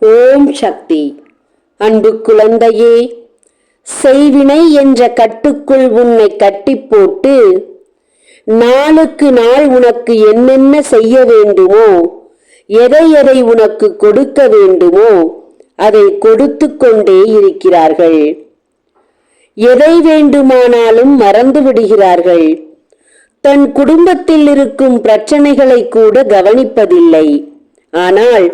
ஓம் சக்தி. அன்பு குழந்தையே, செய்வினை என்ற கட்டுக்குள் உன்னை கட்டி போட்டு நாளுக்கு நாள் உனக்கு என்னென்ன செய்ய வேண்டுமோ, எதை எதை உனக்கு கொடுக்க வேண்டுமோ அதை கொடுத்து கொண்டே இருக்கிறார்கள். எதை வேண்டுமானாலும் மறந்து விடுகிறார்கள். தன் குடும்பத்தில் இருக்கும் பிரச்சனைகளை கூட கவனிப்பதில்லை. ஆனால்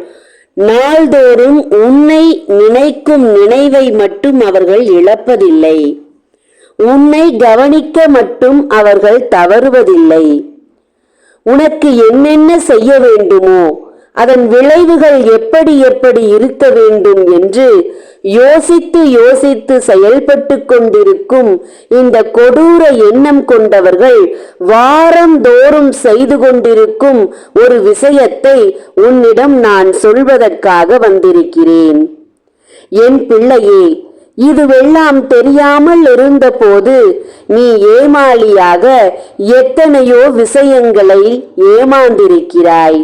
நாள்தோறும் உன்னை நினைக்கும் நினைவை மட்டும் அவர்கள் இழப்பதில்லை. உன்னை கவனிக்க மட்டும் அவர்கள் தவறுவதில்லை. உனக்கு என்னென்ன செய்ய வேண்டுமோ, அதன் விளைவுகள் எப்படி எப்படி இருக்க வேண்டும் என்று யோசித்து யோசித்து செயல்பட்டு கொண்டிருக்கும் இந்த கொடூர எண்ணம் கொண்டவர்கள் வாரந்தோறும் செய்து கொண்டிருக்கும் ஒரு விஷயத்தை உன்னிடம் நான் சொல்வதற்காக வந்திருக்கிறேன். என் பிள்ளையே, இதுவெல்லாம் தெரியாமல் இருந்தபோது நீ ஏமாளியாக எத்தனையோ விஷயங்களை ஏமாந்திருக்கிறாய்.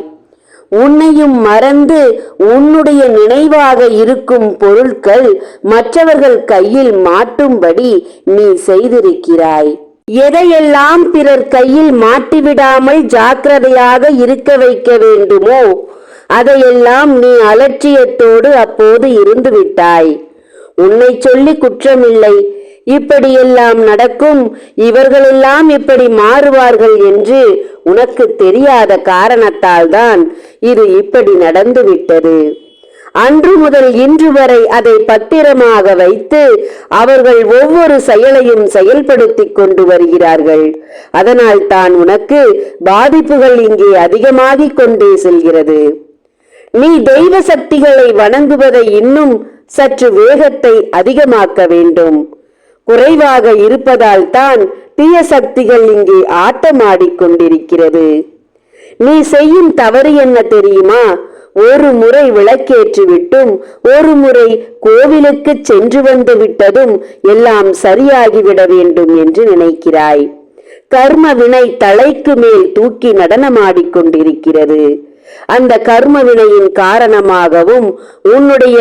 உன்னையும் மறந்து உன்னுடைய நினைவாக இருக்கும் பொருட்கள் மற்றவர்கள் கையில் மாட்டும்படி நீ செய்திருக்கிறாய். எதையெல்லாம் பிறர் கையில் மாட்டிவிடாமல் ஜாக்கிரதையாக இருக்க வைக்க வேண்டுமோ அதையெல்லாம் நீ அலட்சியத்தோடு அப்போது இருந்து விட்டாய். உன்னை சொல்லி குற்றமில்லை. இப்படியெல்லாம் நடக்கும், இவர்களெல்லாம் இப்படி மாறுவார்கள் என்று உனக்கு தெரியாத காரணத்தால் தான் இது இப்படி நடந்துவிட்டது. அன்று முதல் இன்று வரை அதை பத்திரமாக வைத்து அவர்கள் ஒவ்வொரு செயலையும் செயல்படுத்தி கொண்டு வருகிறார்கள். அதனால் தான் உனக்கு பாதிப்புகள் இங்கே அதிகமாகிக் கொண்டே செல்கிறது. நீ தெய்வ சக்திகளை வணங்குவதை இன்னும் சற்று வேகத்தை அதிகமாக்க வேண்டும். குறைவாக இருப்பதால் தான் தீய சக்திகள் இங்கே ஆட்டமாடிக்கொண்டிருக்கிறது. நீ செய்யும் தவறு என்ன தெரியுமா? ஒரு முறை விளக்கேற்றி விட்டும் ஒரு முறை கோவிலுக்கு சென்று வந்து விட்டதும் எல்லாம் சரியாகிவிட வேண்டும் என்று நினைக்கிறாய். கர்ம வினை தலைக்கு மேல் தூக்கி நடனமாடிக்கொண்டிருக்கிறது. அந்த கர்ம வினையின் காரணமாகவும் உன்னுடைய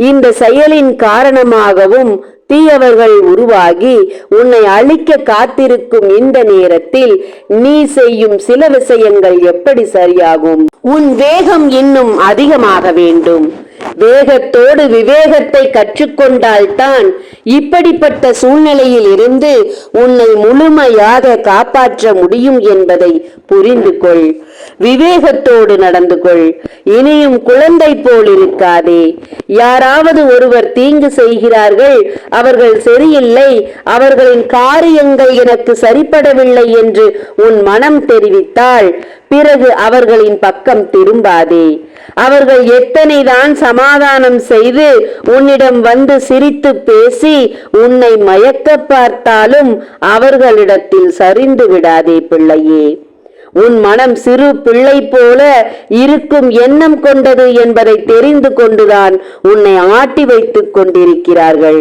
இந்த செயலின் காரணமாகவும் தீயவர்கள் உருவாகி உன்னை அழிக்க காத்திருக்கும் இந்த நேரத்தில் நீ செய்யும் சில விஷயங்கள் எப்படி சரியாகும்? உன் வேகம் இன்னும் அதிகமாக வேண்டும். வேகத்தோடு விவேகத்தை கற்றுக்கொண்டால்தான் இப்படிப்பட்ட சூழ்நிலையில் இருந்து உன்னை முழுமையாக காப்பாற்ற முடியும் என்பதை புரிந்து கொள். விவேகத்தோடு நடந்து கொள். இனியும் குழந்தை போல் இருக்காதே. யாராவது ஒருவர் தீங்கு செய்கிறார்கள், அவர்கள் சரியில்லை, அவர்களின் காரியங்கள் எனக்கு சரிப்படவில்லை என்று உன் மனம் தெரிவித்தால் பிறகு அவர்களின் பக்கம் திரும்பாதே. அவர்கள் எத்தனைதான் சமாதானம் செய்து உன்னிடம் வந்து சிரித்து பேசி உன்னை மயக்க பார்த்தாலும் அவர்களிடத்தில் சரிந்து விடாதே பிள்ளையே. உன் மனம் சிறு பிள்ளை போல இருக்கும் எண்ணம் கொண்டது என்பதை தெரிந்து கொண்டுதான் உன்னை ஆட்டி வைத்துக் கொண்டிருக்கிறார்கள்.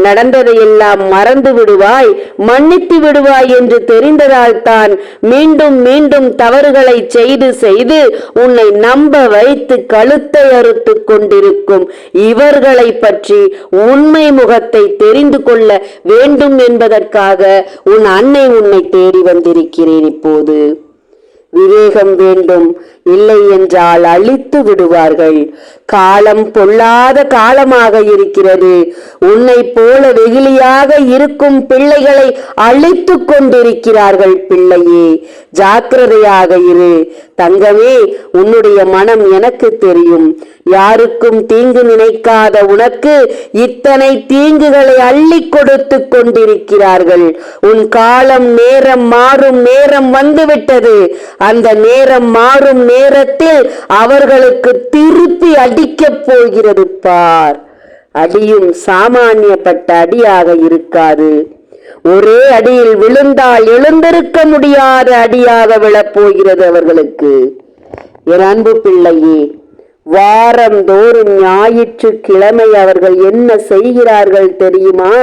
நடந்ததையெல்லாம் மறந்து விடுவாய், மன்னித்து விடுவாய் என்று தெரிந்ததால் தான் மீண்டும் மீண்டும் தவறுகளை செய்து செய்து உன்னை நம்ப வைத்து கழுத்தை அறுத்து கொண்டிருக்கும் இவர்களை பற்றி உண்மை முகத்தை தெரிந்து கொள்ள வேண்டும் என்பதற்காக உன் அன்னை உன்னை தேடி வந்திருக்கிறேன். இப்போது விவேகம் வேண்டும். இல்லை என்றால் அழித்து விடுவார்கள். காலம் பொல்லாத காலமாக இருக்கிறது. உன்னை போல வெகுளியாக இருக்கும் பிள்ளைகளை அழித்து கொண்டிருக்கிறார்கள். பிள்ளையே, ஜாக்கிரதையாக இரு. தங்கமே, உன்னுடைய மனம் எனக்கு தெரியும். யாருக்கும் தீங்கு நினைக்காத உனக்கு இத்தனை தீங்குகளை அள்ளி கொடுத்து கொண்டிருக்கிறார்கள். உன் காலம் நேரம் மாறும் நேரம் வந்துவிட்டது. அந்த நேரம் மாறும் நேரத்தில் அவர்களுக்கு திருப்பி அடிக்கப் போகிறது பார். அடியும் சாமானியப்பட்ட அடியாக இருக்காது. ஒரே அடியில் விழுந்தால் எழுந்திருக்க முடியாத அடியாக விழப்போகிறது அவர்களுக்கு. என் அன்பு பிள்ளையே, வாரந்தோறும் ஞாயிற்றுக்கிழமை அவர்கள் என்ன செய்கிறார்கள் தெரியுமா?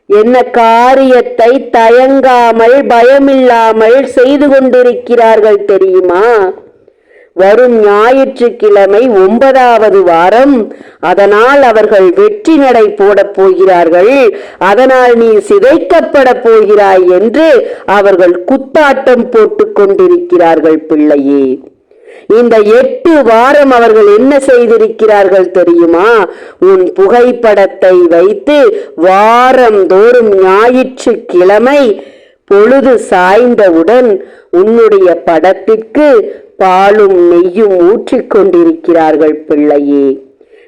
என்ன காரியத்தை தயங்காமல் பயமில்லாமல் செய்து கொண்டிருக்கிறார்கள் தெரியுமா? வரும் ஞாயிற்றுக்கிழமை 9வது வாரம். அதனால் அவர்கள் வெற்றி நடை போடப் போகிறார்கள். அதனால் நீ சிதைக்கப்பட போகிறாய் என்று அவர்கள் குத்தாட்டம் போட்டுக் கொண்டிருக்கிறார்கள் பிள்ளையே. இந்த 8 வாரம் அவர்கள் என்ன செய்திருக்கிறார்கள் தெரியுமா? உன் புகைப்படத்தை வைத்து வாரந்தோறும் ஞாயிற்றுக்கிழமை பொழுது சாய்ந்தவுடன் உன்னுடைய படத்திற்கு பாலும் நெய்யும் ஊற்றிக் கொண்டிருக்கிறார்கள் பிள்ளையே.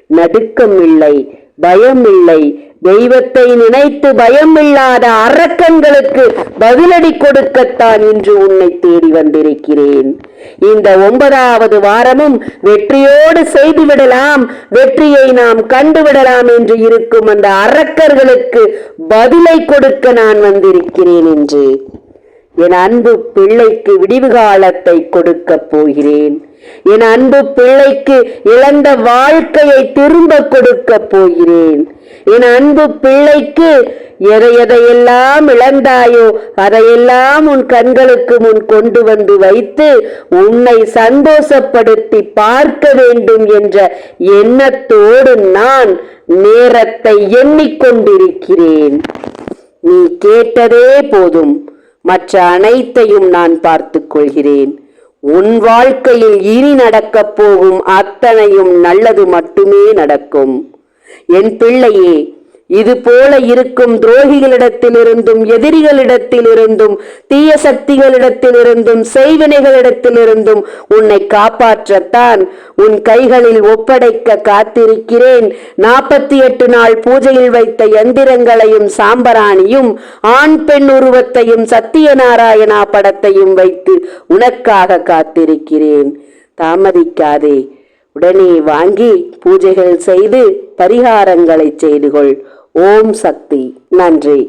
நடுக்கம் இல்லை, பயம் இல்லை. தெய்வத்தை நினைத்து பயமில்லாத அரக்கன்களுக்கு பதிலடி கொடுக்கத்தான் இன்று உன்னை தேடி வந்திருக்கிறேன். இந்த 9வது வாரமும் வெற்றியோடு செய்துவிடலாம், வெற்றியை நாம் கண்டுவிடலாம் என்று இருக்கும் அந்த அரக்கர்களுக்கு பதிலை கொடுக்க நான் வந்திருக்கிறேன் என்று. என் அன்பு பிள்ளைக்கு விடிவு காலத்தை கொடுக்க போகிறேன். என் அன்பு பிள்ளைக்கு இழந்த வாழ்க்கையை திரும்ப கொடுக்க போகிறேன். என் அன்பு பிள்ளைக்கு எதையெல்லாம் இழந்தாயோ அதையெல்லாம் உன் கண்களுக்கு முன் கொண்டு வந்து வைத்து உன்னை சந்தோஷப்படுத்தி பார்க்க வேண்டும் என்ற எண்ணத்தோடு நான் நேரத்தை எண்ணிக்கொண்டிருக்கிறேன். நீ கேட்டதே போதும், மற்ற அனைத்தையும் நான் பார்த்துக் கொள்கிறேன். உன் வாழ்க்கையில் இனி நடக்கப் போகும் அத்தனையும் நல்லது மட்டுமே நடக்கும். என் பிள்ளையே, இது போல இருக்கும் துரோகிகளிடத்திலிருந்தும், எதிரிகளிடத்திலிருந்தும், தீய சக்திகளிடத்திலிருந்தும், செய்வினைகளிடத்திலிருந்தும் உன்னை காப்பாற்றத்தான் உன் கைகளில் ஒப்படைக்க காத்திருக்கிறேன். 48 நாள் பூஜையில் வைத்த எந்திரங்களையும் சாம்பராணியும் ஆண் பெண் உருவத்தையும் சத்தியநாராயணா படத்தையும் வைத்து உனக்காக காத்திருக்கிறேன். தாமதிக்காதே, உடனே வாங்கி பூஜைகள் செய்து பரிகாரங்களை செய்து கொள். ஓம் சக்தி. நன்றி.